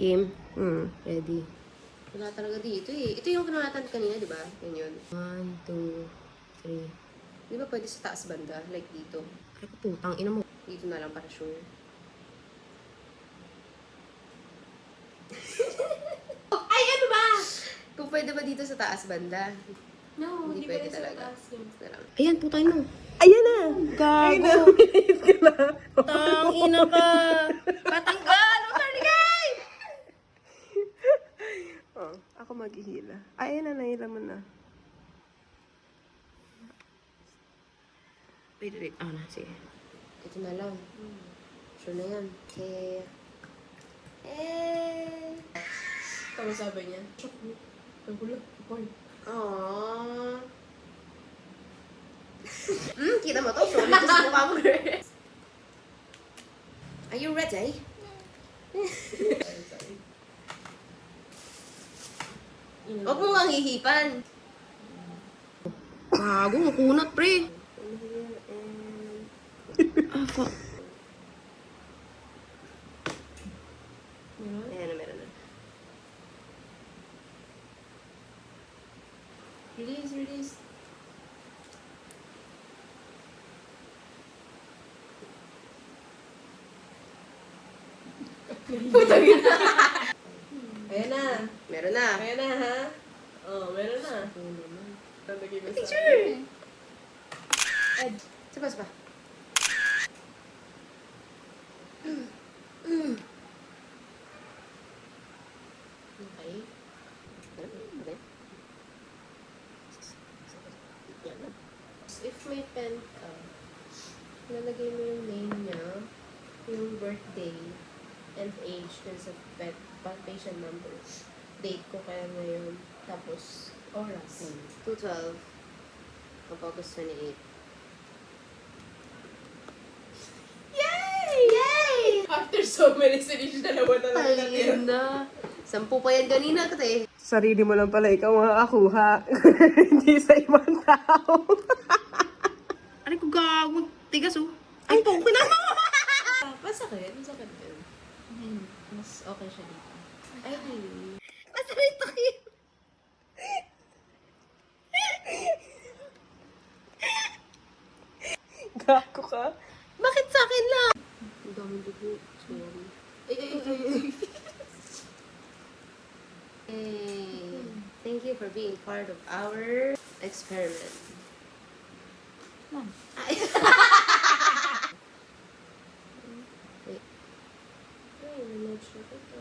Game? Ready. Wala talaga dito eh. Ito yung kinulatan kanina, di ba? Yan yun. 1, 2, 3. Di ba pwede sa taas banda? Like dito. Ay ko putang, ina mo. Dito na lang para sure. Ay, ano ba? Kung pwede ba dito sa taas banda? No, Hindi pwede talaga. Sa taas. Ayan, putay mo. Ayan na! Gago. Minute ka na. Tang ina ka. Patanggal! Matarigay! Oh, ako maghihila. Ayan na, nahila mo na. Wait. Ah, na, sige. Ito na lang. Sure na yan. Okay. Tama sabi niya. Ang gulo. Aww. Kita mo to? Solid to sa mukha mo, girl. Are you ready? Sorry. Huwag mo nga hihipan. Gago, makunat, pre. Ah, fuck. Ayan na, meron na. Release. Ayan na. Meron na. Ayan na, ha? Oh, meron na. Lalagay ko sa... Picture! Ed. Sapa. Okay. Okay. Yan na. If may pen ka, lalagay mo yung name niya, yung birthday, and age, dun sa patient number. Date ko kaya ngayon, tapos oras. 2/12 of August 28. Yay! After so many cities, dalawa na lang natira. Ayun na. 10 pa yan kanina kasi. Sarili mo lang pala ikaw makakakuha. Hindi sa ibang tao. Ano ko gago? Tigas oh. Ay, po, kinama! Masakit din. Mas okay siya dito. Ay, Masakit tayo. Gago ka. Bakit sa akin lang? Ang dami dugo. Sorry. ay. Hey, thank you for being part of our experiment. Ay. Ay, nanood siya. Ito.